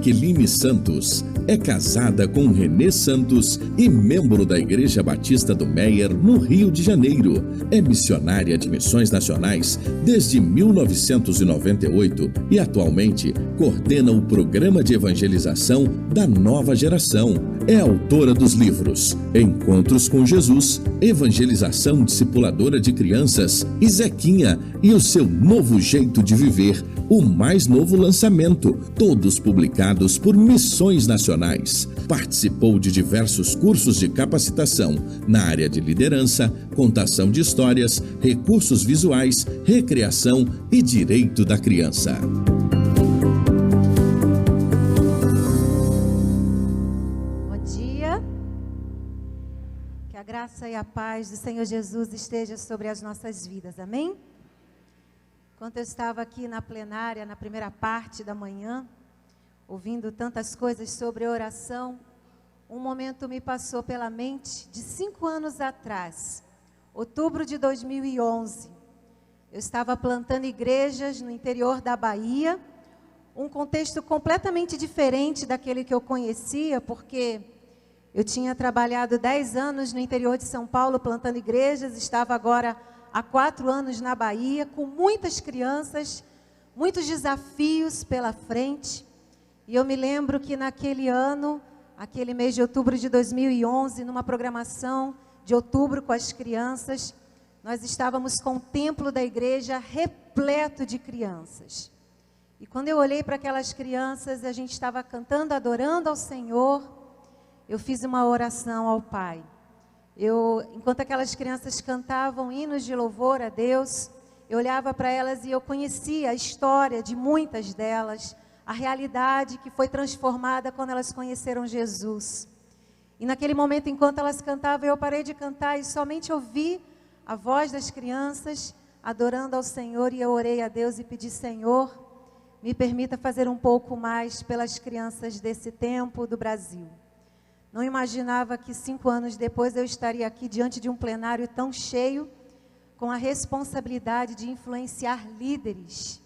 Jaqueline Santos é casada com Renê Santos e membro da Igreja Batista do Meier, no Rio de Janeiro. É missionária de missões nacionais desde 1998 e atualmente coordena o programa de evangelização da nova geração. É autora dos livros Encontros com Jesus, Evangelização Discipuladora de Crianças e Zequinha e o seu novo jeito de viver, o mais novo lançamento, todos publicados por Missões Nacionais. Participou de diversos cursos de capacitação na área de liderança, contação de histórias, recursos visuais, recreação e direito da criança. Bom dia. Que a graça e a paz do Senhor Jesus esteja sobre as nossas vidas. Amém? Enquanto eu estava aqui na plenária, na primeira parte da manhã, ouvindo tantas coisas sobre oração, um momento me passou pela mente de 5 anos atrás, outubro de 2011. Eu estava plantando igrejas no interior da Bahia, um contexto completamente diferente daquele que eu conhecia, porque eu tinha trabalhado 10 anos no interior de São Paulo plantando igrejas, estava agora há 4 anos na Bahia, com muitas crianças, muitos desafios pela frente. E eu me lembro que naquele ano, aquele mês de outubro de 2011, numa programação de outubro com as crianças, nós estávamos com o templo da igreja repleto de crianças. E quando eu olhei para aquelas crianças, a gente estava cantando, adorando ao Senhor, eu fiz uma oração ao Pai. Enquanto aquelas crianças cantavam hinos de louvor a Deus, eu olhava para elas e eu conhecia a história de muitas delas, a realidade que foi transformada quando elas conheceram Jesus. E naquele momento, enquanto elas cantavam, eu parei de cantar e somente ouvi a voz das crianças adorando ao Senhor, e eu orei a Deus e pedi: Senhor, me permita fazer um pouco mais pelas crianças desse tempo do Brasil. Não imaginava que 5 anos depois eu estaria aqui diante de um plenário tão cheio, com a responsabilidade de influenciar líderes,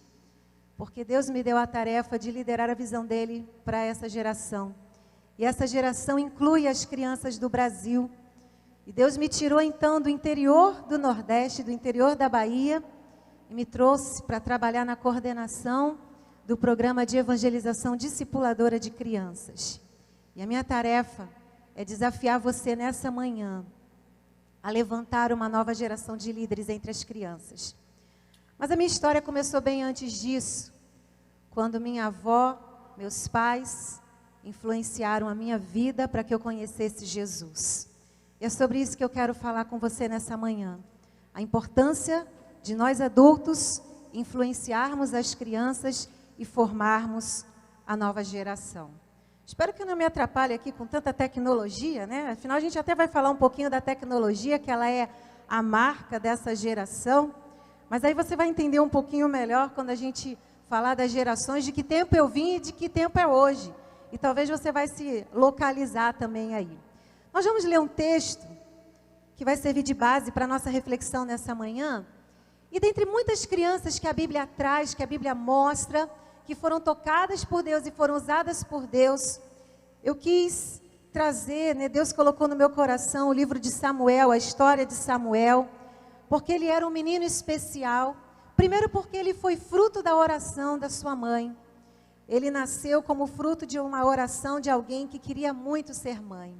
porque Deus me deu a tarefa de liderar a visão dele para essa geração. E essa geração inclui as crianças do Brasil. E Deus me tirou então do interior do Nordeste, do interior da Bahia, e me trouxe para trabalhar na coordenação do programa de evangelização discipuladora de crianças. E a minha tarefa é desafiar você nessa manhã a levantar uma nova geração de líderes entre as crianças. Mas a minha história começou bem antes disso, quando minha avó, meus pais, influenciaram a minha vida para que eu conhecesse Jesus. E é sobre isso que eu quero falar com você nessa manhã. A importância de nós adultos influenciarmos as crianças e formarmos a nova geração. Espero que eu não me atrapalhe aqui com tanta tecnologia, né? Afinal, a gente até vai falar um pouquinho da tecnologia, que ela é a marca dessa geração. Mas aí você vai entender um pouquinho melhor quando a gente falar das gerações, de que tempo eu vim e de que tempo é hoje. E talvez você vai se localizar também aí. Nós vamos ler um texto que vai servir de base para a nossa reflexão nessa manhã. E dentre muitas crianças que a Bíblia traz, que a Bíblia mostra, que foram tocadas por Deus e foram usadas por Deus, eu quis trazer, né, Deus colocou no meu coração o livro de Samuel, a história de Samuel, porque ele era um menino especial. Primeiro porque ele foi fruto da oração da sua mãe. Ele nasceu como fruto de uma oração de alguém que queria muito ser mãe.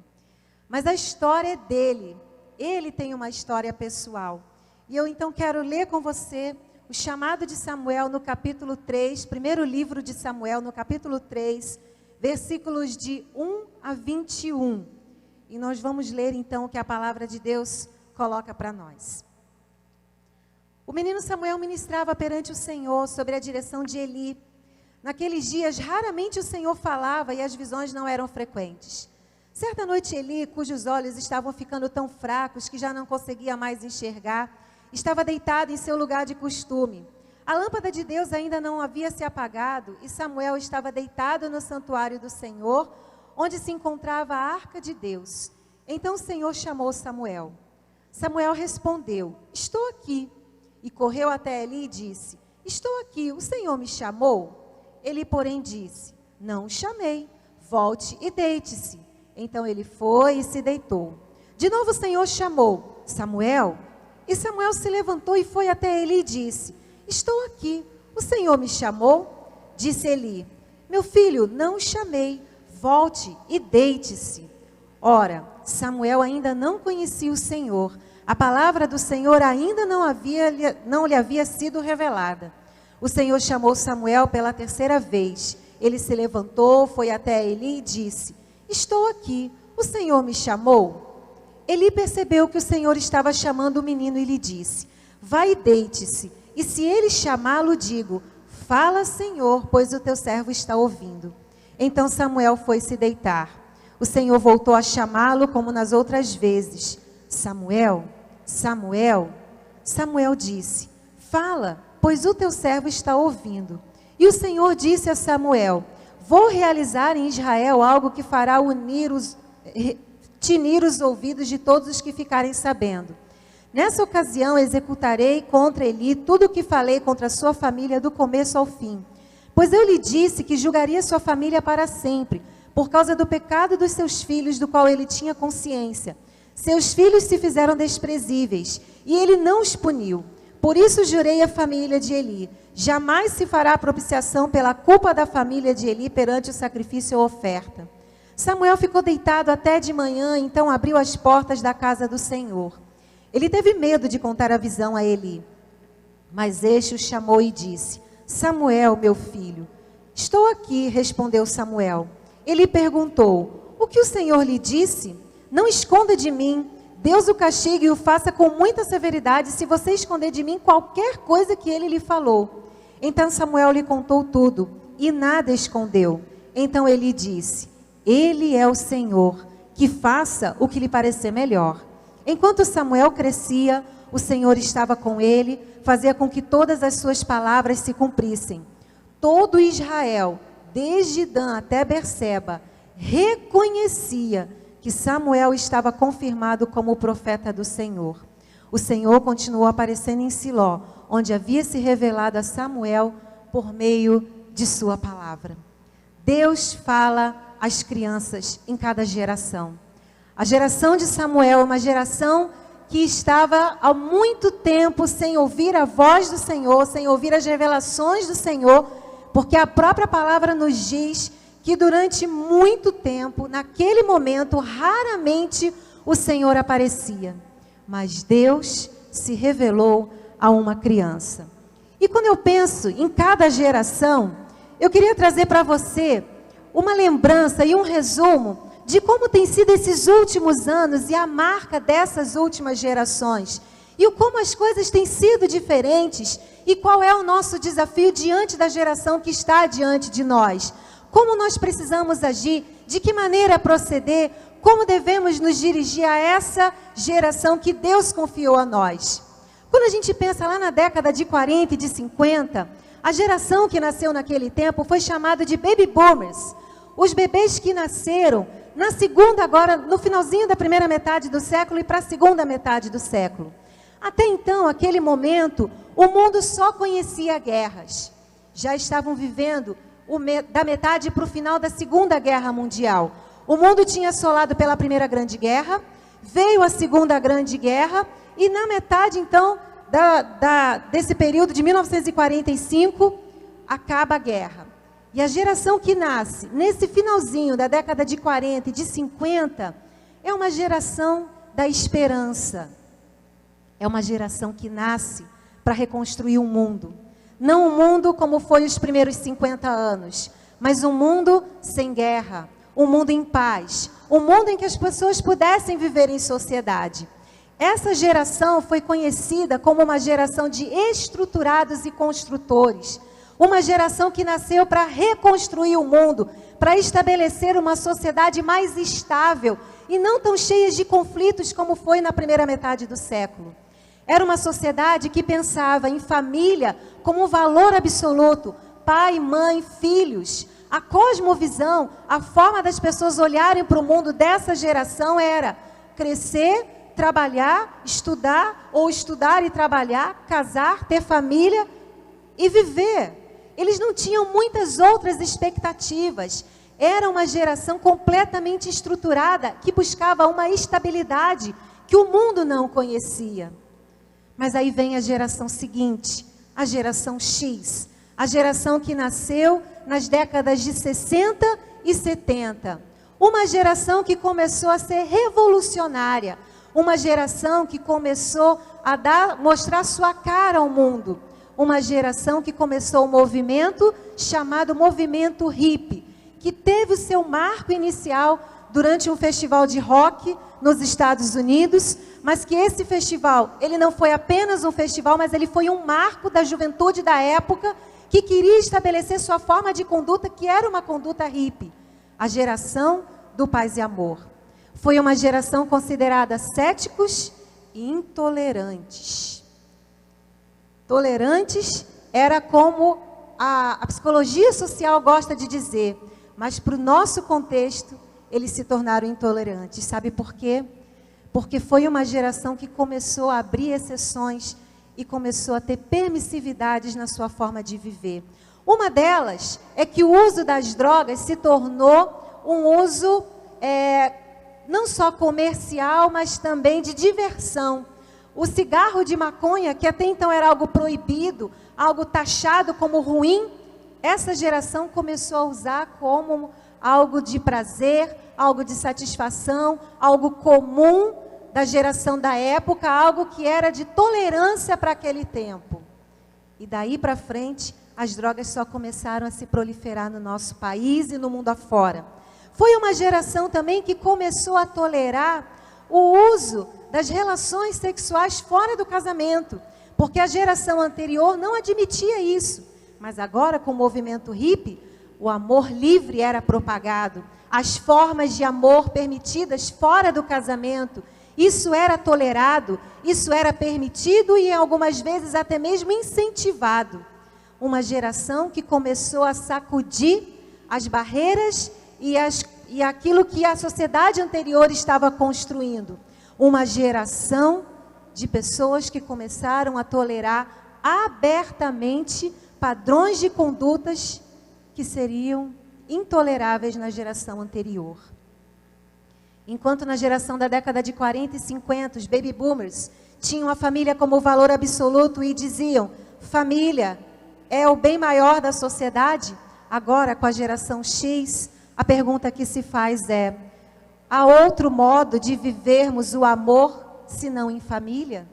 Mas a história é dele, ele tem uma história pessoal. E eu então quero ler com você o chamado de Samuel no capítulo 3, primeiro livro de Samuel no capítulo 3, versículos de 1 a 21. E nós vamos ler então o que a palavra de Deus coloca para nós. O menino Samuel ministrava perante o Senhor sob a direção de Eli. Naqueles dias, raramente o Senhor falava e as visões não eram frequentes. Certa noite, Eli, cujos olhos estavam ficando tão fracos que já não conseguia mais enxergar, estava deitado em seu lugar de costume. A lâmpada de Deus ainda não havia se apagado e Samuel estava deitado no santuário do Senhor, onde se encontrava a arca de Deus. Então o Senhor chamou Samuel. Samuel respondeu: estou aqui. E correu até Eli e disse: estou aqui, o Senhor me chamou? Ele, porém, disse: não o chamei, volte e deite-se. Então ele foi e se deitou. De novo o Senhor chamou, Samuel. E Samuel se levantou e foi até Eli e disse, estou aqui, o Senhor me chamou? Disse Eli, meu filho, não o chamei, volte e deite-se. Ora, Samuel ainda não conhecia o Senhor, a palavra do Senhor ainda não lhe havia sido revelada. O Senhor chamou Samuel pela terceira vez. Ele se levantou, foi até Eli e disse, estou aqui, o Senhor me chamou? Eli percebeu que o Senhor estava chamando o menino e lhe disse, vai e deite-se, e se ele chamá-lo, digo, fala, Senhor, pois o teu servo está ouvindo. Então Samuel foi se deitar. O Senhor voltou a chamá-lo como nas outras vezes. Samuel, Samuel. Samuel disse, fala, pois o teu servo está ouvindo. E o Senhor disse a Samuel, vou realizar em Israel algo que fará tinir os ouvidos de todos os que ficarem sabendo. Nessa ocasião executarei contra Eli tudo o que falei contra a sua família do começo ao fim. Pois eu lhe disse que julgaria sua família para sempre, por causa do pecado dos seus filhos, do qual ele tinha consciência. Seus filhos se fizeram desprezíveis, e ele não os puniu. Por isso jurei à família de Eli, jamais se fará propiciação pela culpa da família de Eli perante o sacrifício ou oferta. Samuel ficou deitado até de manhã, então abriu as portas da casa do Senhor. Ele teve medo de contar a visão a Eli. Mas este o chamou e disse, Samuel, meu filho. Estou aqui, respondeu Samuel. Ele perguntou, o que o Senhor lhe disse? Não esconda de mim. Deus o castigue e o faça com muita severidade se você esconder de mim qualquer coisa que ele lhe falou. Então Samuel lhe contou tudo e nada escondeu. Então ele disse, ele é o Senhor, que faça o que lhe parecer melhor. Enquanto Samuel crescia, o Senhor estava com ele, fazia com que todas as suas palavras se cumprissem. Todo Israel, desde Dan até Berseba, reconhecia que Samuel estava confirmado como o profeta do Senhor. O Senhor continuou aparecendo em Siló, onde havia se revelado a Samuel por meio de sua palavra. Deus fala às crianças em cada geração. A geração de Samuel é uma geração que estava há muito tempo sem ouvir a voz do Senhor, sem ouvir as revelações do Senhor, porque a própria palavra nos diz que durante muito tempo, naquele momento, raramente o Senhor aparecia. Mas Deus se revelou a uma criança. E quando eu penso em cada geração, eu queria trazer para você uma lembrança e um resumo de como tem sido esses últimos anos e a marca dessas últimas gerações. E como as coisas têm sido diferentes e qual é o nosso desafio diante da geração que está diante de nós. Como nós precisamos agir, de que maneira proceder, como devemos nos dirigir a essa geração que Deus confiou a nós. Quando a gente pensa lá na década de 40 e de 50, a geração que nasceu naquele tempo foi chamada de baby boomers. Os bebês que nasceram na segunda, agora no finalzinho da primeira metade do século e para a segunda metade do século. Até então, aquele momento, o mundo só conhecia guerras. Já estavam vivendo da metade para o final da Segunda Guerra Mundial. O mundo tinha assolado pela Primeira Grande Guerra, veio a Segunda Grande Guerra, e na metade, então, desse período de 1945, acaba a guerra. E a geração que nasce nesse finalzinho da década de 40 e de 50, é uma geração da esperança. É uma geração que nasce para reconstruir um mundo. Não um mundo como foi os primeiros 50 anos, mas um mundo sem guerra, um mundo em paz, um mundo em que as pessoas pudessem viver em sociedade. Essa geração foi conhecida como uma geração de estruturados e construtores, uma geração que nasceu para reconstruir o mundo, para estabelecer uma sociedade mais estável e não tão cheia de conflitos como foi na primeira metade do século. Era uma sociedade que pensava em família como um valor absoluto, pai, mãe, filhos. A cosmovisão, a forma das pessoas olharem para o mundo dessa geração era crescer, trabalhar, estudar, ou estudar e trabalhar, casar, ter família e viver. eles não tinham muitas outras expectativas. Era uma geração completamente estruturada, que buscava uma estabilidade que o mundo não conhecia. Mas aí vem a geração seguinte, a geração X, a geração que nasceu nas décadas de 60 e 70. Uma geração que começou a ser revolucionária, uma geração que começou a mostrar sua cara ao mundo, uma geração que começou um movimento chamado movimento hippie, que teve o seu marco inicial durante um festival de rock nos Estados Unidos, mas que esse festival, ele não foi apenas um festival, mas ele foi um marco da juventude da época, que queria estabelecer sua forma de conduta, que era uma conduta hippie, a geração do paz e amor. Foi uma geração considerada céticos e intolerantes. Tolerantes era como a psicologia social gosta de dizer, mas para o nosso contexto, eles se tornaram intolerantes. Sabe por quê? Porque foi uma geração que começou a abrir exceções e começou a ter permissividades na sua forma de viver. Uma delas é que o uso das drogas se tornou um uso não só comercial, mas também de diversão. O cigarro de maconha, que até então era algo proibido, algo taxado como ruim, essa geração começou a usar como algo de prazer, algo de satisfação, algo comum da geração da época, algo que era de tolerância para aquele tempo. E daí para frente, as drogas só começaram a se proliferar no nosso país e no mundo afora. Foi uma geração também que começou a tolerar o uso das relações sexuais fora do casamento, porque a geração anterior não admitia isso. Mas agora, com o movimento hippie, o amor livre era propagado, as formas de amor permitidas fora do casamento, isso era tolerado, isso era permitido e algumas vezes até mesmo incentivado. Uma geração que começou a sacudir as barreiras e aquilo que a sociedade anterior estava construindo. Uma geração de pessoas que começaram a tolerar abertamente padrões de condutas que seriam intoleráveis na geração anterior. Enquanto na geração da década de 40 e 50, os baby boomers tinham a família como valor absoluto e diziam, família é o bem maior da sociedade, agora com a geração X, a pergunta que se faz é, há outro modo de vivermos o amor, senão em família?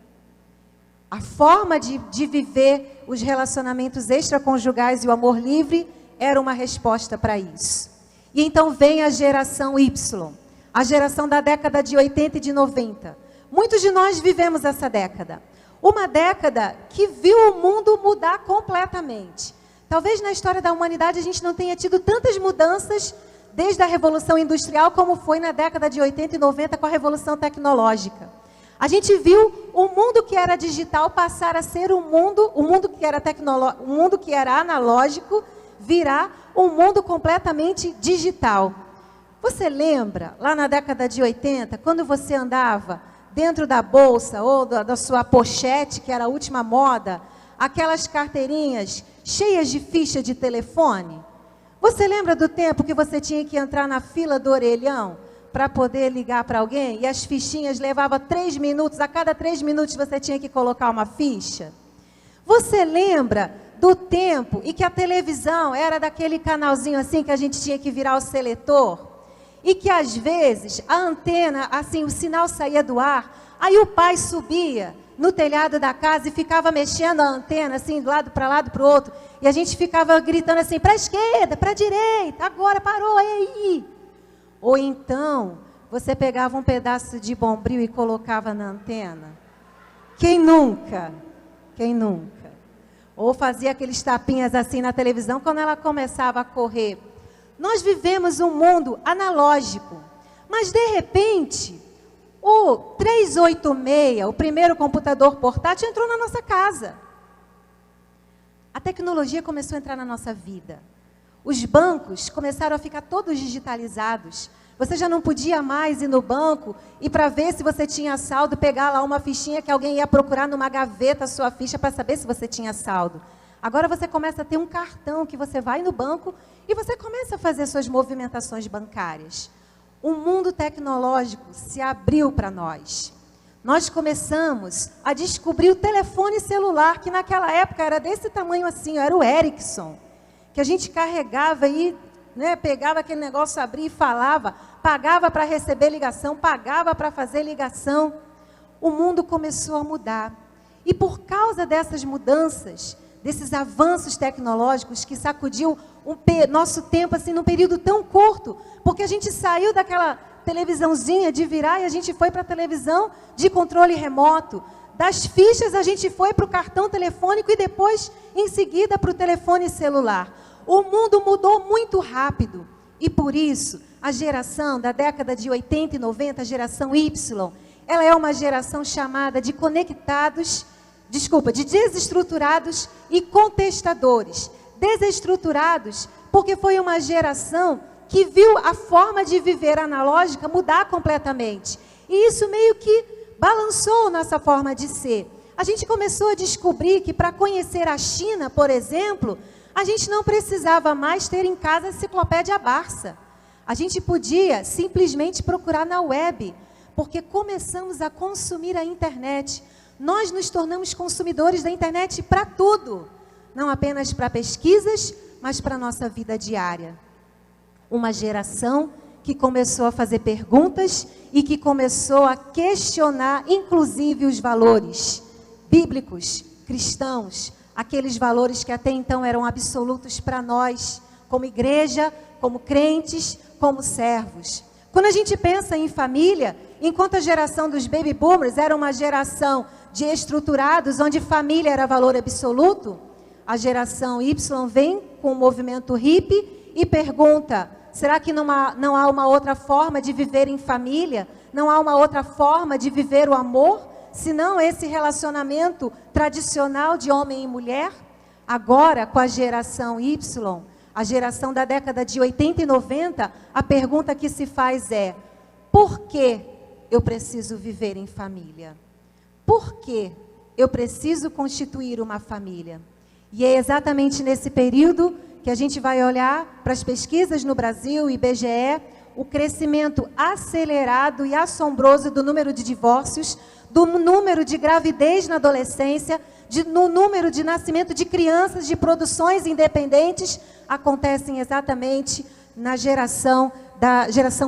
A forma de viver os relacionamentos extraconjugais e o amor livre era uma resposta para isso. E então vem a geração Y, a geração da década de 80 e de 90. Muitos de nós vivemos essa década. Uma década que viu o mundo mudar completamente. Talvez na história da humanidade a gente não tenha tido tantas mudanças desde a Revolução Industrial como foi na década de 80 e 90 com a Revolução Tecnológica. A gente viu o mundo que era digital passar a ser o mundo que era analógico, virar um mundo completamente digital. Você lembra, lá na década de 80, quando você andava dentro da bolsa ou da sua pochete, que era a última moda, aquelas carteirinhas cheias de ficha de telefone? Você lembra do tempo que você tinha que entrar na fila do orelhão para poder ligar para alguém? E as fichinhas levavam 3 minutos, a cada 3 minutos você tinha que colocar uma ficha? Você lembra do tempo em que a televisão era daquele canalzinho assim que a gente tinha que virar o seletor? E que às vezes a antena, assim, o sinal saía do ar, aí o pai subia no telhado da casa e ficava mexendo a antena, assim, de lado para o outro, e a gente ficava gritando assim, para a esquerda, para a direita, agora parou, aí. Ou então, você pegava um pedaço de bombril e colocava na antena. Quem nunca? Quem nunca? Ou fazia aqueles tapinhas assim na televisão quando ela começava a correr. Nós vivemos um mundo analógico, mas de repente, o 386, o primeiro computador portátil, entrou na nossa casa. A tecnologia começou a entrar na nossa vida. Os bancos começaram a ficar todos digitalizados. Você já não podia mais ir no banco e para ver se você tinha saldo, pegar lá uma fichinha que alguém ia procurar numa gaveta a sua ficha para saber se você tinha saldo. Agora você começa a ter um cartão que você vai no banco e você começa a fazer suas movimentações bancárias. O mundo tecnológico se abriu para nós. Nós começamos a descobrir o telefone celular, que naquela época era desse tamanho assim, era o Ericsson, que a gente carregava e pegava aquele negócio, abria e falava, pagava para receber ligação, pagava para fazer ligação. O mundo começou a mudar. E por causa dessas mudanças, desses avanços tecnológicos que sacudiu nosso tempo assim num período tão curto, porque a gente saiu daquela televisãozinha de virar e a gente foi para a televisão de controle remoto. Das fichas a gente foi para o cartão telefônico e depois, em seguida, para o telefone celular. O mundo mudou muito rápido e por isso a geração da década de 80 e 90, a geração Y, ela é uma geração chamada de de desestruturados e contestadores. Desestruturados porque foi uma geração que viu a forma de viver analógica mudar completamente. E isso meio que balançou nossa forma de ser. A gente começou a descobrir que para conhecer a China, por exemplo, a gente não precisava mais ter em casa a enciclopédia Barça. A gente podia simplesmente procurar na web, porque começamos a consumir a internet. Nós nos tornamos consumidores da internet para tudo, não apenas para pesquisas, mas para a nossa vida diária. Uma geração que começou a fazer perguntas e que começou a questionar, inclusive, os valores bíblicos, cristãos, aqueles valores que até então eram absolutos para nós, como igreja, como crentes, como servos. Quando a gente pensa em família, enquanto a geração dos baby boomers era uma geração de estruturados, onde família era valor absoluto, a geração Y vem com o movimento hippie e pergunta: será que não há uma outra forma de viver em família? Não há uma outra forma de viver o amor? Senão esse relacionamento tradicional de homem e mulher? Agora, com a geração Y, a geração da década de 80 e 90, a pergunta que se faz é: por que eu preciso viver em família? Por que eu preciso constituir uma família? E é exatamente nesse período que a gente vai olhar para as pesquisas no Brasil, IBGE, o crescimento acelerado e assombroso do número de divórcios, do número de gravidez na adolescência, no número de nascimento de crianças, de produções independentes, acontecem exatamente na geração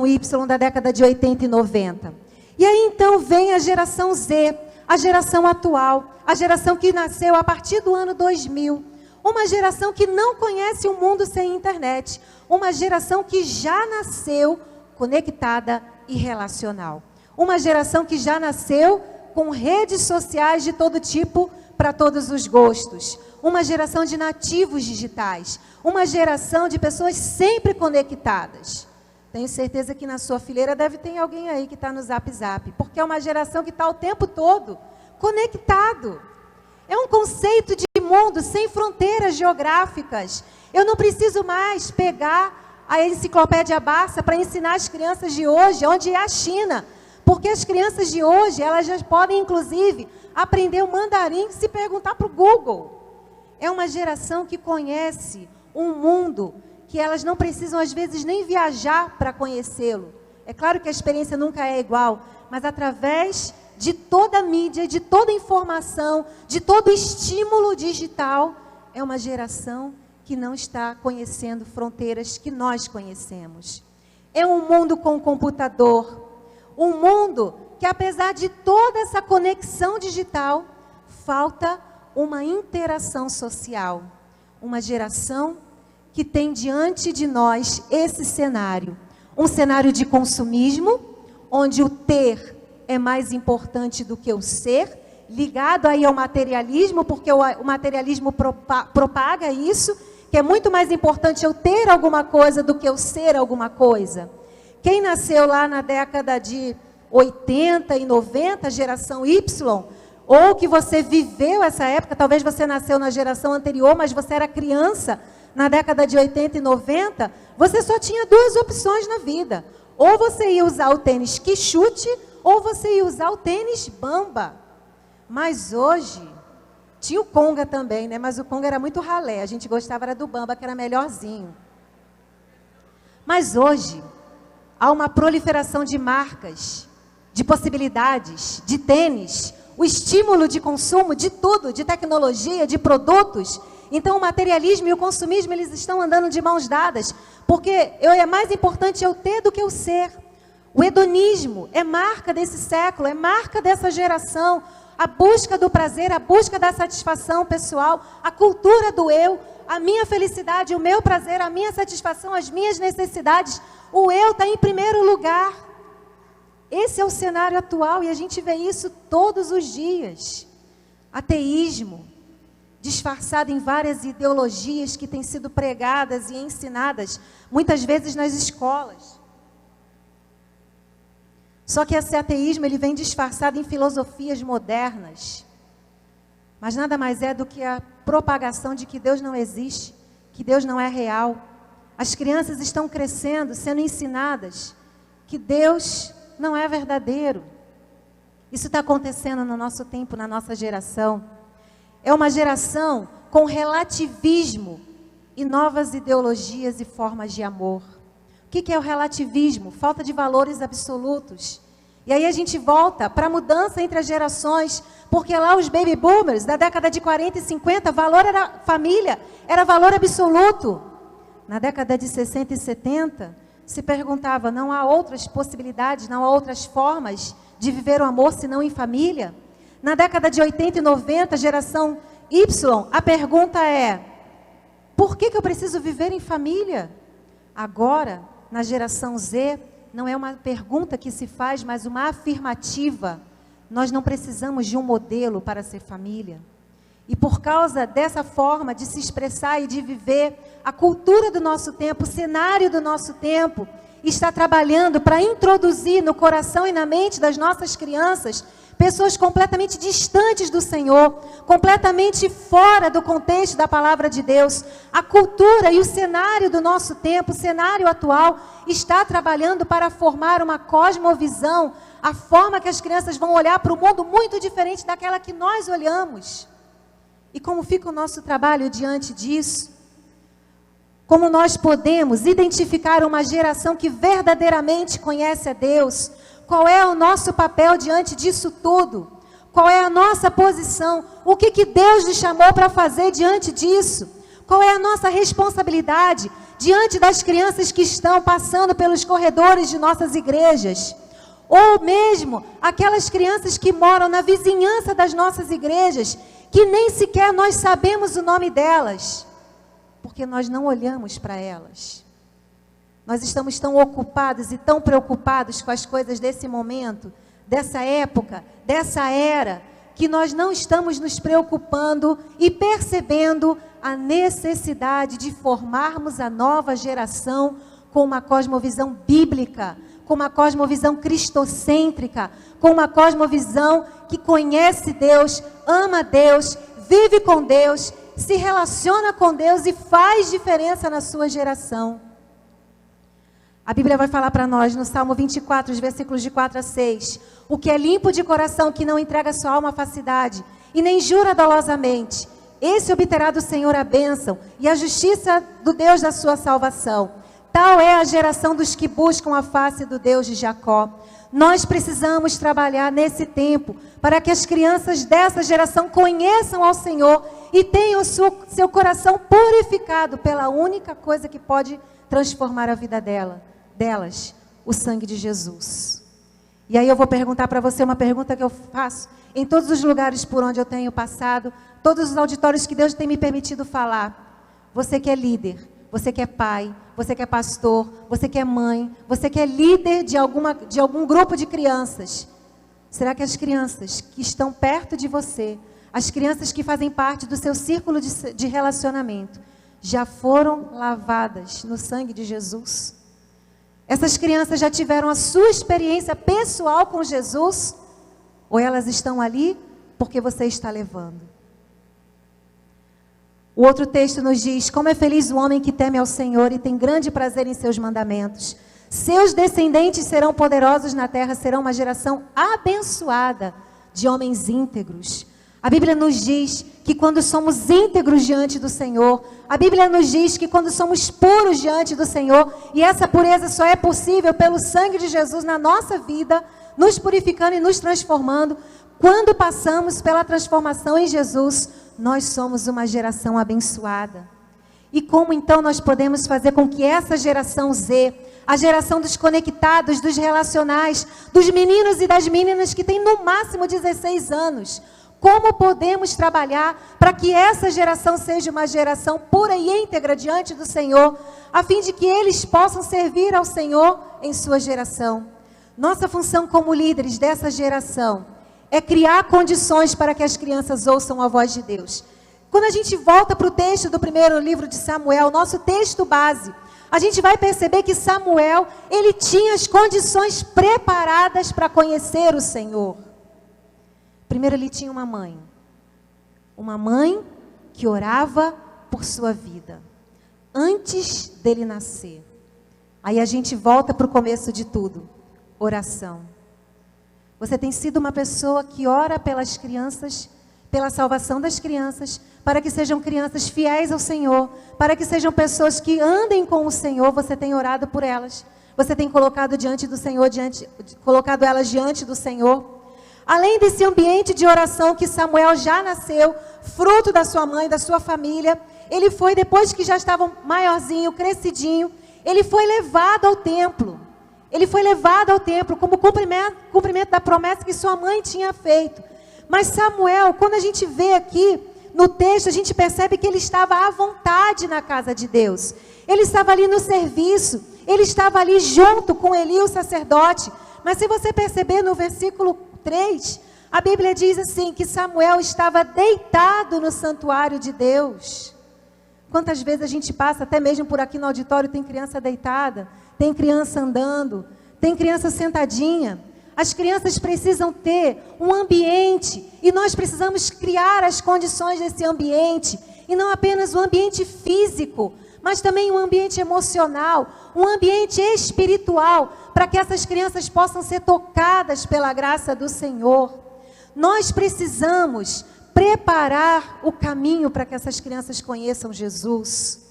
Y da década de 80 e 90. E aí então vem a geração Z, a geração atual, a geração que nasceu a partir do ano 2000. Uma geração que não conhece um mundo sem internet. Uma geração que já nasceu conectada e relacional. Uma geração que já nasceu com redes sociais de todo tipo para todos os gostos. Uma geração de nativos digitais. Uma geração de pessoas sempre conectadas. Tenho certeza que na sua fileira deve ter alguém aí que está no Zap Zap. Porque é uma geração que está o tempo todo conectado. É um conceito de mundo sem fronteiras geográficas. Eu não preciso mais pegar a enciclopédia Barça para ensinar as crianças de hoje onde é a China. Porque as crianças de hoje, elas já podem, inclusive, aprender o mandarim se perguntar para o Google. É uma geração que conhece um mundo que elas não precisam, às vezes, nem viajar para conhecê-lo. É claro que a experiência nunca é igual, mas através de toda a mídia, de toda a informação, de todo o estímulo digital, é uma geração que não está conhecendo fronteiras que nós conhecemos. É um mundo com computador, um mundo que, apesar de toda essa conexão digital, falta uma interação social. Uma geração que tem diante de nós esse cenário. Um cenário de consumismo, onde o ter é mais importante do que o ser, ligado aí ao materialismo, porque o materialismo propaga isso, que é muito mais importante eu ter alguma coisa do que eu ser alguma coisa. Quem nasceu lá na década de 80 e 90, geração Y, ou que você viveu essa época, talvez você nasceu na geração anterior, mas você era criança na década de 80 e 90, você só tinha duas opções na vida. Ou você ia usar o tênis que chute, ou você ia usar o tênis bamba. Mas hoje, Tinha o conga também, né? Mas o conga era muito ralé. A gente gostava era do bamba, que era melhorzinho. Mas hoje, há uma proliferação de marcas, de possibilidades, de tênis, o estímulo de consumo de tudo, de tecnologia, de produtos. Então o materialismo e o consumismo, eles estão andando de mãos dadas, porque é mais importante eu ter do que eu ser. O hedonismo é marca desse século, é marca dessa geração. A busca do prazer, a busca da satisfação pessoal, a cultura do eu, a minha felicidade, o meu prazer, a minha satisfação, as minhas necessidades. O eu está em primeiro lugar. Esse é o cenário atual e a gente vê isso todos os dias. Ateísmo, disfarçado em várias ideologias que têm sido pregadas e ensinadas, muitas vezes nas escolas. Só que esse ateísmo, ele vem disfarçado em filosofias modernas. Mas nada mais é do que a propagação de que Deus não existe, que Deus não é real. As crianças estão crescendo, sendo ensinadas que Deus não é verdadeiro. Isso está acontecendo no nosso tempo, na nossa geração. É uma geração com relativismo e novas ideologias e formas de amor. O que é o relativismo? Falta de valores absolutos. E aí a gente volta para a mudança entre as gerações, porque lá os baby boomers, da década de 40 e 50, valor era família, era valor absoluto. Na década de 60 e 70, se perguntava, não há outras possibilidades, não há outras formas de viver o amor senão em família? Na década de 80 e 90, geração Y, a pergunta é, por que eu preciso viver em família? Agora, na geração Z, não é uma pergunta que se faz, mas uma afirmativa. Nós não precisamos de um modelo para ser família. E por causa dessa forma de se expressar e de viver, a cultura do nosso tempo, o cenário do nosso tempo, está trabalhando para introduzir no coração e na mente das nossas crianças pessoas completamente distantes do Senhor, completamente fora do contexto da palavra de Deus. A cultura e o cenário do nosso tempo, o cenário atual, está trabalhando para formar uma cosmovisão, a forma que as crianças vão olhar para o mundo muito diferente daquela que nós olhamos. E como fica o nosso trabalho diante disso? Como nós podemos identificar uma geração que verdadeiramente conhece a Deus? Qual é o nosso papel diante disso tudo? Qual é a nossa posição? O que Deus nos chamou para fazer diante disso? Qual é a nossa responsabilidade diante das crianças que estão passando pelos corredores de nossas igrejas? Ou mesmo aquelas crianças que moram na vizinhança das nossas igrejas, que nem sequer nós sabemos o nome delas, porque nós não olhamos para elas. Nós estamos tão ocupados e tão preocupados com as coisas desse momento, dessa época, dessa era, que nós não estamos nos preocupando e percebendo a necessidade de formarmos a nova geração com uma cosmovisão bíblica, com uma cosmovisão cristocêntrica, com uma cosmovisão que conhece Deus, ama Deus, vive com Deus, se relaciona com Deus e faz diferença na sua geração. A Bíblia vai falar para nós no Salmo 24, os versículos de 4 a 6. O que é limpo de coração, que não entrega sua alma à falsidade, e nem jura dolosamente, esse obterá do Senhor a bênção e a justiça do Deus da sua salvação. Tal é a geração dos que buscam a face do Deus de Jacó. Nós precisamos trabalhar nesse tempo para que as crianças dessa geração conheçam ao Senhor e tenham seu coração purificado pela única coisa que pode transformar a vida delas, o sangue de Jesus. E aí eu vou perguntar para você uma pergunta que eu faço em todos os lugares por onde eu tenho passado, todos os auditórios que Deus tem me permitido falar. Você que é líder, você que é pai, você que é pastor, você que é mãe, você que é líder de algum grupo de crianças. Será que as crianças que estão perto de você, as crianças que fazem parte do seu círculo de relacionamento, já foram lavadas no sangue de Jesus? Essas crianças já tiveram a sua experiência pessoal com Jesus? Ou elas estão ali porque você está levando? O outro texto nos diz, como é feliz o homem que teme ao Senhor e tem grande prazer em seus mandamentos. Seus descendentes serão poderosos na terra, serão uma geração abençoada de homens íntegros. A Bíblia nos diz que quando somos íntegros diante do Senhor, a Bíblia nos diz que quando somos puros diante do Senhor, e essa pureza só é possível pelo sangue de Jesus na nossa vida, nos purificando e nos transformando, quando passamos pela transformação em Jesus, nós somos uma geração abençoada. E como então nós podemos fazer com que essa geração Z, a geração dos conectados, dos relacionais, dos meninos e das meninas que têm no máximo 16 anos, como podemos trabalhar para que essa geração seja uma geração pura e íntegra diante do Senhor, a fim de que eles possam servir ao Senhor em sua geração? Nossa função como líderes dessa geração é criar condições para que as crianças ouçam a voz de Deus. Quando a gente volta para o texto do primeiro livro de Samuel, nosso texto base, a gente vai perceber que Samuel, ele tinha as condições preparadas para conhecer o Senhor. Primeiro, ele tinha uma mãe que orava por sua vida, antes dele nascer. Aí a gente volta para o começo de tudo, oração. Você tem sido uma pessoa que ora pelas crianças, pela salvação das crianças, para que sejam crianças fiéis ao Senhor, para que sejam pessoas que andem com o Senhor. Você tem orado por elas, você tem colocado diante do Senhor, colocado elas diante do Senhor. Além desse ambiente de oração que Samuel já nasceu, fruto da sua mãe, da sua família, ele foi, depois que já estava maiorzinho, crescidinho, ele foi levado ao templo. Ele foi levado ao templo como cumprimento da promessa que sua mãe tinha feito. Mas Samuel, quando a gente vê aqui no texto, a gente percebe que ele estava à vontade na casa de Deus. Ele estava ali no serviço, ele estava ali junto com Eli, o sacerdote. Mas se você perceber no versículo 3, a Bíblia diz assim, que Samuel estava deitado no santuário de Deus. Quantas vezes a gente passa, até mesmo por aqui no auditório, tem criança deitada, tem criança andando, tem criança sentadinha. As crianças precisam ter um ambiente, e nós precisamos criar as condições desse ambiente, e não apenas um ambiente físico, mas também um ambiente emocional, um ambiente espiritual, para que essas crianças possam ser tocadas pela graça do Senhor. Nós precisamos preparar o caminho para que essas crianças conheçam Jesus.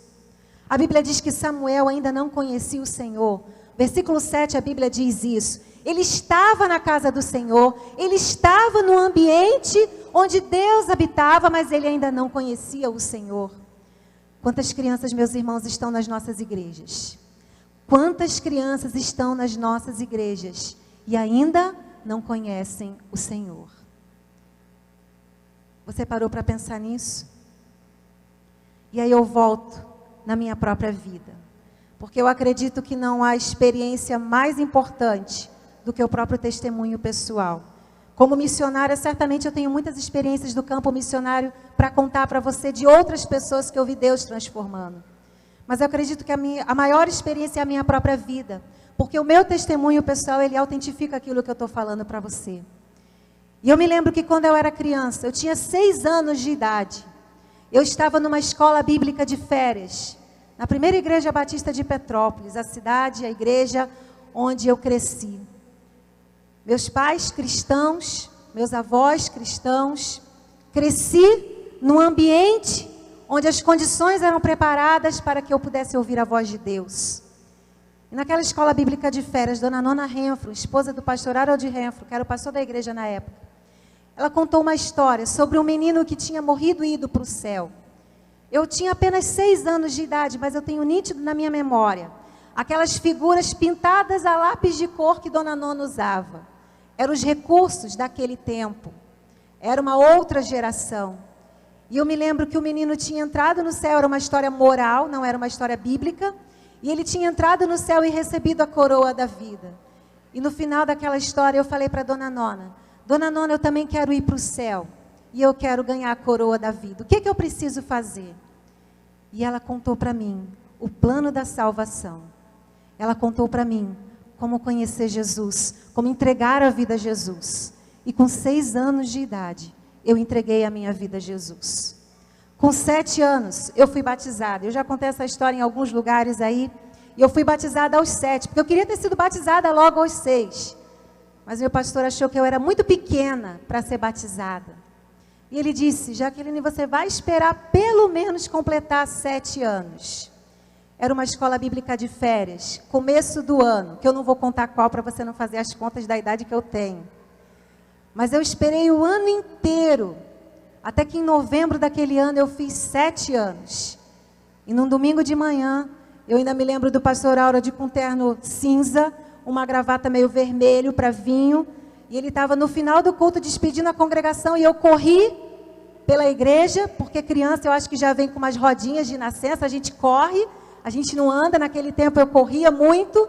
A Bíblia diz que Samuel ainda não conhecia o Senhor. Versículo 7, a Bíblia diz isso. Ele estava na casa do Senhor, ele estava no ambiente onde Deus habitava, mas ele ainda não conhecia o Senhor. Quantas crianças, meus irmãos, estão nas nossas igrejas? Quantas crianças estão nas nossas igrejas e ainda não conhecem o Senhor? Você parou para pensar nisso? E aí eu volto na minha própria vida, porque eu acredito que não há experiência mais importante do que o próprio testemunho pessoal. Como missionária, certamente eu tenho muitas experiências do campo missionário para contar para você de outras pessoas que eu vi Deus transformando. Mas eu acredito que a maior experiência é a minha própria vida, porque o meu testemunho pessoal, ele autentifica aquilo que eu estou falando para você. E eu me lembro que quando eu era criança, eu tinha 6 anos de idade, eu estava numa escola bíblica de férias, na primeira igreja batista de Petrópolis, a cidade, a igreja onde eu cresci. Meus pais cristãos, meus avós cristãos, cresci num ambiente onde as condições eram preparadas para que eu pudesse ouvir a voz de Deus. E naquela escola bíblica de férias, Dona Nona Renfro, esposa do pastor Harold Renfro, que era o pastor da igreja na época, ela contou uma história sobre um menino que tinha morrido e ido para o céu. Eu tinha apenas 6 anos de idade, mas eu tenho nítido na minha memória aquelas figuras pintadas a lápis de cor que Dona Nona usava. Eram os recursos daquele tempo. Era uma outra geração. E eu me lembro que o menino tinha entrado no céu, era uma história moral, não era uma história bíblica. E ele tinha entrado no céu e recebido a coroa da vida. E no final daquela história eu falei para Dona Nona, eu também quero ir para o céu. E eu quero ganhar a coroa da vida. O que eu preciso fazer? E ela contou para mim o plano da salvação. Ela contou para mim como conhecer Jesus, como entregar a vida a Jesus. E com 6 anos de idade, eu entreguei a minha vida a Jesus. Com 7 anos, eu fui batizada. Eu já contei essa história em alguns lugares aí. E eu fui batizada aos 7, porque eu queria ter sido batizada logo aos 6. Mas meu pastor achou que eu era muito pequena para ser batizada. E ele disse: Jaqueline, você vai esperar pelo menos completar 7 anos. Era uma escola bíblica de férias, começo do ano, que eu não vou contar qual para você não fazer as contas da idade que eu tenho. Mas eu esperei o ano inteiro, até que em novembro daquele ano eu fiz 7 anos. E num domingo de manhã, eu ainda me lembro do pastor Aura de com um terno cinza, uma gravata meio vermelho para vinho, e ele estava no final do culto despedindo a congregação, e eu corri pela igreja, porque criança eu acho que já vem com umas rodinhas de nascença, a gente corre, a gente não anda. Naquele tempo eu corria muito,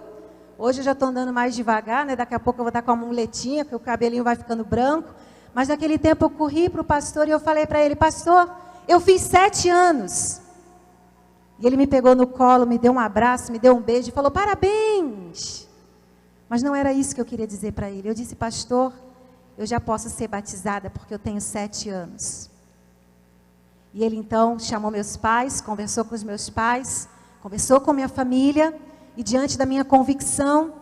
hoje eu já estou andando mais devagar, né? Daqui a pouco eu vou estar com uma muletinha, porque o cabelinho vai ficando branco, mas naquele tempo eu corri para o pastor e eu falei para ele: pastor, eu fiz 7 anos. E ele me pegou no colo, me deu um abraço, me deu um beijo e falou: parabéns. Mas não era isso que eu queria dizer para ele. Eu disse: pastor, eu já posso ser batizada porque eu tenho 7 anos. E ele então chamou meus pais, conversou com os meus pais, conversou com minha família, e diante da minha convicção,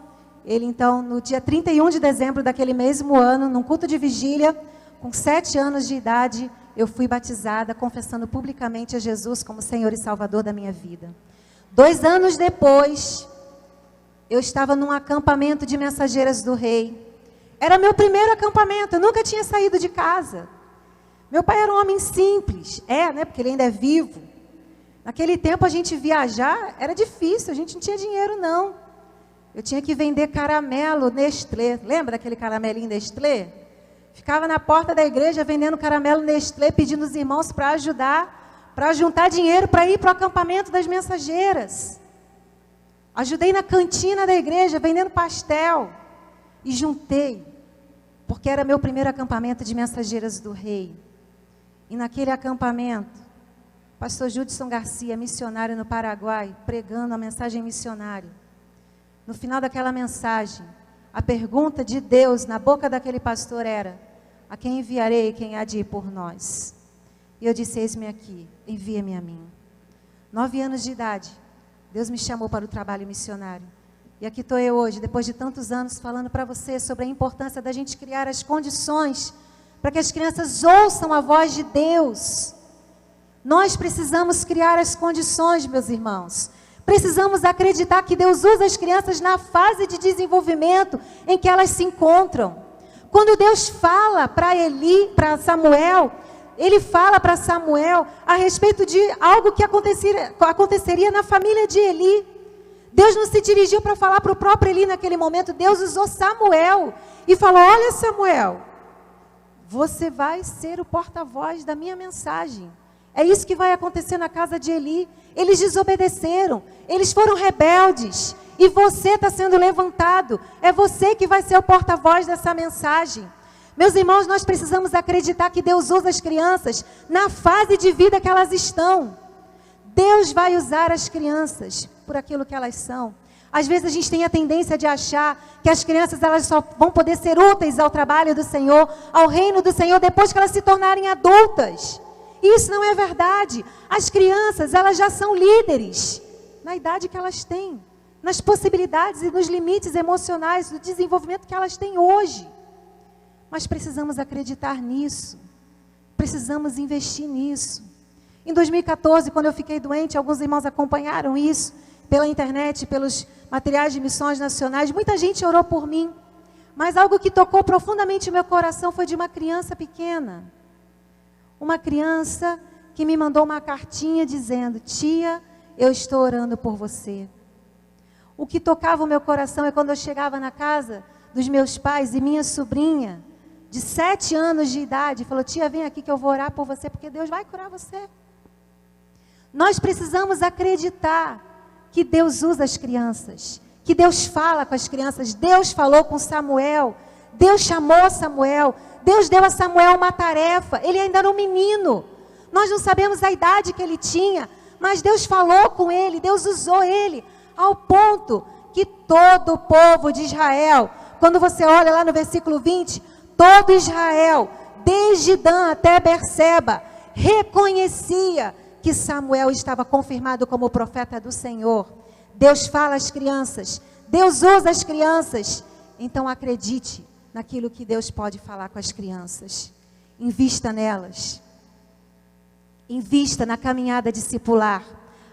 ele então, no dia 31 de dezembro daquele mesmo ano, num culto de vigília, com 7 anos de idade, eu fui batizada, confessando publicamente a Jesus como Senhor e Salvador da minha vida. 2 anos depois, eu estava num acampamento de mensageiras do rei. Era meu primeiro acampamento, eu nunca tinha saído de casa. Meu pai era um homem simples, né? Porque ele ainda é vivo. Naquele tempo a gente viajar era difícil, a gente não tinha dinheiro não. Eu tinha que vender caramelo Nestlé. Lembra daquele caramelinho Nestlé? Ficava na porta da igreja vendendo caramelo Nestlé, pedindo os irmãos para ajudar, para juntar dinheiro para ir para o acampamento das mensageiras. Ajudei na cantina da igreja, vendendo pastel. E juntei, porque era meu primeiro acampamento de mensageiras do rei. E naquele acampamento, pastor Judson Garcia, missionário no Paraguai, pregando a mensagem missionária. No final daquela mensagem, a pergunta de Deus na boca daquele pastor era: a quem enviarei e quem há de ir por nós? E eu disse: eis-me aqui, envia-me a mim. 9 anos de idade, Deus me chamou para o trabalho missionário. E aqui estou eu hoje, depois de tantos anos, falando para você sobre a importância da gente criar as condições para que as crianças ouçam a voz de Deus. Nós precisamos criar as condições, meus irmãos. Precisamos acreditar que Deus usa as crianças na fase de desenvolvimento em que elas se encontram. Quando Deus fala para Samuel, Ele fala para Samuel a respeito de algo que aconteceria na família de Eli. Deus não se dirigiu para falar para o próprio Eli naquele momento. Deus usou Samuel e falou: olha, Samuel, você vai ser o porta-voz da minha mensagem. É isso que vai acontecer na casa de Eli. Eles desobedeceram, eles foram rebeldes, e você está sendo levantado. É você que vai ser o porta-voz dessa mensagem. Meus irmãos, nós precisamos acreditar que Deus usa as crianças na fase de vida que elas estão. Deus vai usar as crianças por aquilo que elas são. Às vezes a gente tem a tendência de achar que as crianças elas só vão poder ser úteis ao trabalho do Senhor, ao reino do Senhor, depois que elas se tornarem adultas. E isso não é verdade. As crianças, elas já são líderes na idade que elas têm, nas possibilidades e nos limites emocionais do desenvolvimento que elas têm hoje. Mas precisamos acreditar nisso. Precisamos investir nisso. Em 2014, quando eu fiquei doente, alguns irmãos acompanharam isso pela internet, pelos materiais de missões nacionais. Muita gente orou por mim. Mas algo que tocou profundamente o meu coração foi de uma criança pequena. Uma criança que me mandou uma cartinha dizendo: tia, eu estou orando por você. O que tocava o meu coração é quando eu chegava na casa dos meus pais e minha sobrinha, de 7 anos de idade, falou: tia, vem aqui que eu vou orar por você, porque Deus vai curar você. Nós precisamos acreditar que Deus usa as crianças, que Deus fala com as crianças. Deus falou com Samuel, Deus chamou Samuel, Deus deu a Samuel uma tarefa. Ele ainda era um menino, nós não sabemos a idade que ele tinha, mas Deus falou com ele, Deus usou ele, ao ponto que todo o povo de Israel, quando você olha lá no versículo 20, todo Israel, desde Dan até Berseba, reconhecia que Samuel estava confirmado como profeta do Senhor. Deus fala às crianças, Deus usa as crianças. Então acredite naquilo que Deus pode falar com as crianças. Invista nelas. Invista na caminhada discipular,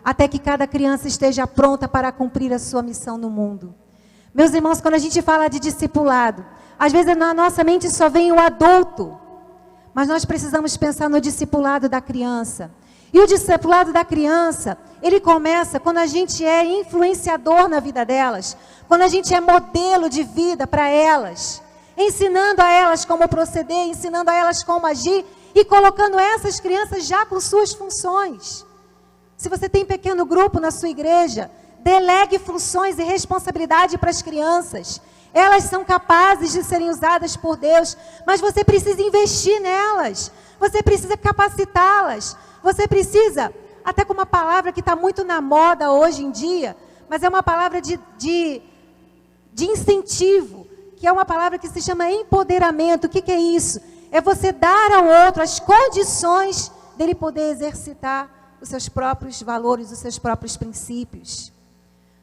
até que cada criança esteja pronta para cumprir a sua missão no mundo. Meus irmãos, quando a gente fala de discipulado, às vezes na nossa mente só vem o adulto, mas nós precisamos pensar no discipulado da criança. E o discipulado da criança, ele começa quando a gente é influenciador na vida delas, quando a gente é modelo de vida para elas, ensinando a elas como proceder, ensinando a elas como agir e colocando essas crianças já com suas funções. Se você tem pequeno grupo na sua igreja, delegue funções e responsabilidade para as crianças. Elas são capazes de serem usadas por Deus, mas você precisa investir nelas, você precisa capacitá-las, você precisa, até com uma palavra que está muito na moda hoje em dia, mas é uma palavra de incentivo, que é uma palavra que se chama empoderamento. O que é isso? É você dar ao outro as condições dele poder exercitar os seus próprios valores, os seus próprios princípios.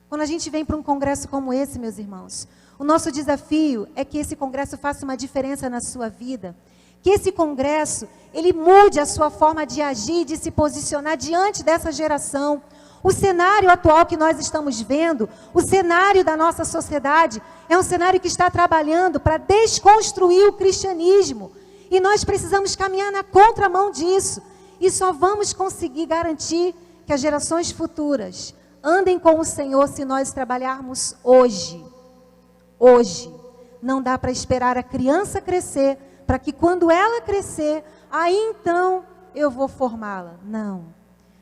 Quando a gente vem para um congresso como esse, meus irmãos, o nosso desafio é que esse congresso faça uma diferença na sua vida. Que esse congresso, ele mude a sua forma de agir, de se posicionar diante dessa geração. O cenário atual que nós estamos vendo, o cenário da nossa sociedade, é um cenário que está trabalhando para desconstruir o cristianismo. E nós precisamos caminhar na contramão disso. E só vamos conseguir garantir que as gerações futuras andem com o Senhor se nós trabalharmos hoje. Hoje. Não dá para esperar a criança crescer, para que quando ela crescer, aí então eu vou formá-la. Não.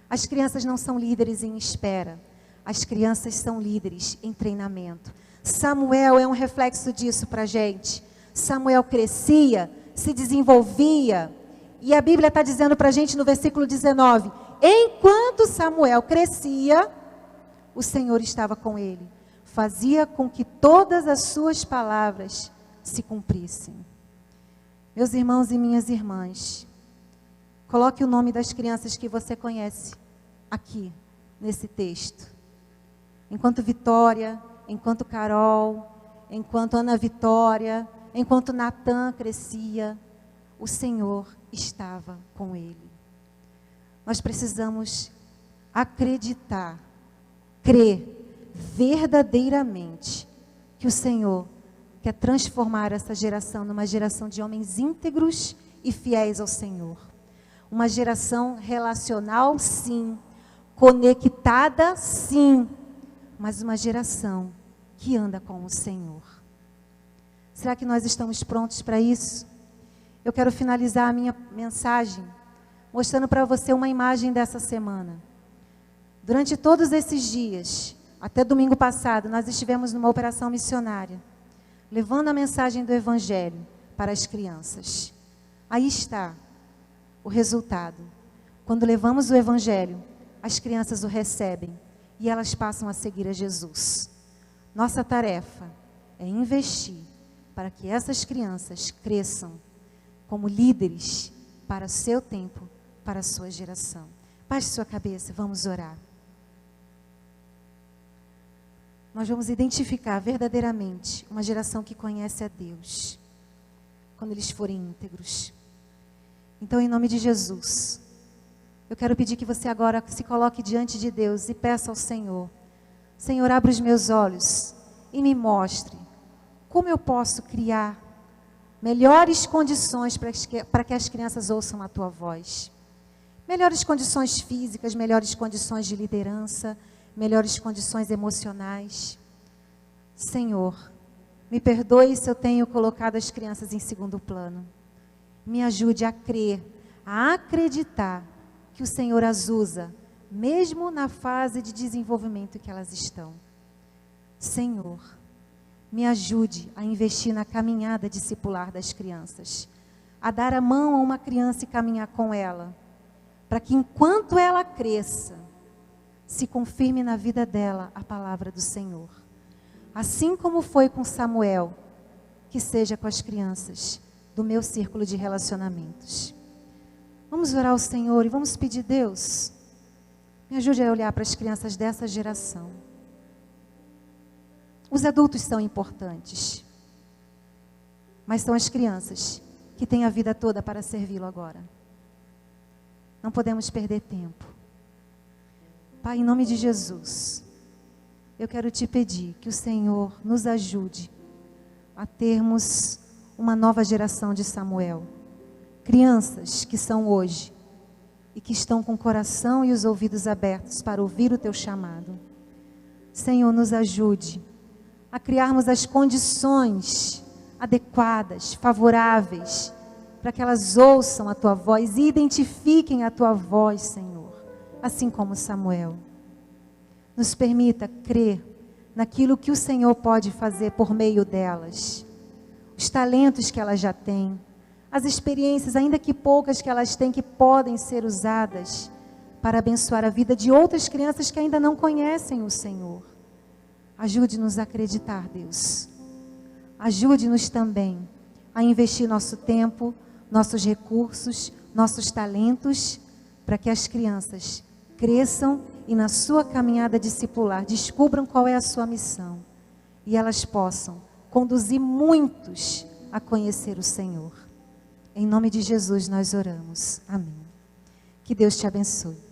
As crianças não são líderes em espera. As crianças são líderes em treinamento. Samuel é um reflexo disso para a gente. Samuel crescia, se desenvolvia. E a Bíblia está dizendo para a gente no versículo 19: enquanto Samuel crescia, o Senhor estava com ele. Fazia com que todas as suas palavras se cumprissem. Meus irmãos e minhas irmãs, coloque o nome das crianças que você conhece aqui, nesse texto. Enquanto Vitória, enquanto Carol, enquanto Ana Vitória, enquanto Natan crescia, o Senhor estava com ele. Nós precisamos acreditar, crer verdadeiramente que o Senhor quer transformar essa geração numa geração de homens íntegros e fiéis ao Senhor. Uma geração relacional, sim. Conectada, sim. Mas uma geração que anda com o Senhor. Será que nós estamos prontos para isso? Eu quero finalizar a minha mensagem mostrando para você uma imagem dessa semana. Durante todos esses dias, até domingo passado, nós estivemos numa operação missionária, levando a mensagem do Evangelho para as crianças. Aí está o resultado. Quando levamos o Evangelho, as crianças o recebem e elas passam a seguir a Jesus. Nossa tarefa é investir para que essas crianças cresçam como líderes para o seu tempo, para a sua geração. Baixe sua cabeça, vamos orar. Nós vamos identificar verdadeiramente uma geração que conhece a Deus, quando eles forem íntegros. Então, em nome de Jesus, eu quero pedir que você agora se coloque diante de Deus e peça ao Senhor: Senhor, abra os meus olhos e me mostre como eu posso criar melhores condições para que as crianças ouçam a Tua voz. Melhores condições físicas, melhores condições de liderança, melhores condições emocionais. Senhor, me perdoe se eu tenho colocado as crianças em segundo plano. Me ajude a crer, a acreditar que o Senhor as usa, mesmo na fase de desenvolvimento que elas estão. Senhor, me ajude a investir na caminhada discipular das crianças, a dar a mão a uma criança e caminhar com ela, para que enquanto ela cresça, se confirme na vida dela a palavra do Senhor. Assim como foi com Samuel, que seja com as crianças do meu círculo de relacionamentos. Vamos orar ao Senhor e vamos pedir: Deus, me ajude a olhar para as crianças dessa geração. Os adultos são importantes, mas são as crianças que tem a vida toda para servi-lo agora. Não podemos perder tempo. Pai, em nome de Jesus, eu quero te pedir que o Senhor nos ajude a termos uma nova geração de Samuel. Crianças que são hoje e que estão com o coração e os ouvidos abertos para ouvir o teu chamado. Senhor, nos ajude a criarmos as condições adequadas, favoráveis, para que elas ouçam a tua voz e identifiquem a tua voz, Senhor, assim como Samuel. Nos permita crer naquilo que o Senhor pode fazer por meio delas, os talentos que elas já têm, as experiências, ainda que poucas que elas têm, que podem ser usadas para abençoar a vida de outras crianças que ainda não conhecem o Senhor. Ajude-nos a acreditar, Deus. Ajude-nos também a investir nosso tempo, nossos recursos, nossos talentos, para que as crianças cresçam e na sua caminhada discipular descubram qual é a sua missão e elas possam conduzir muitos a conhecer o Senhor. Em nome de Jesus nós oramos. Amém. Que Deus te abençoe.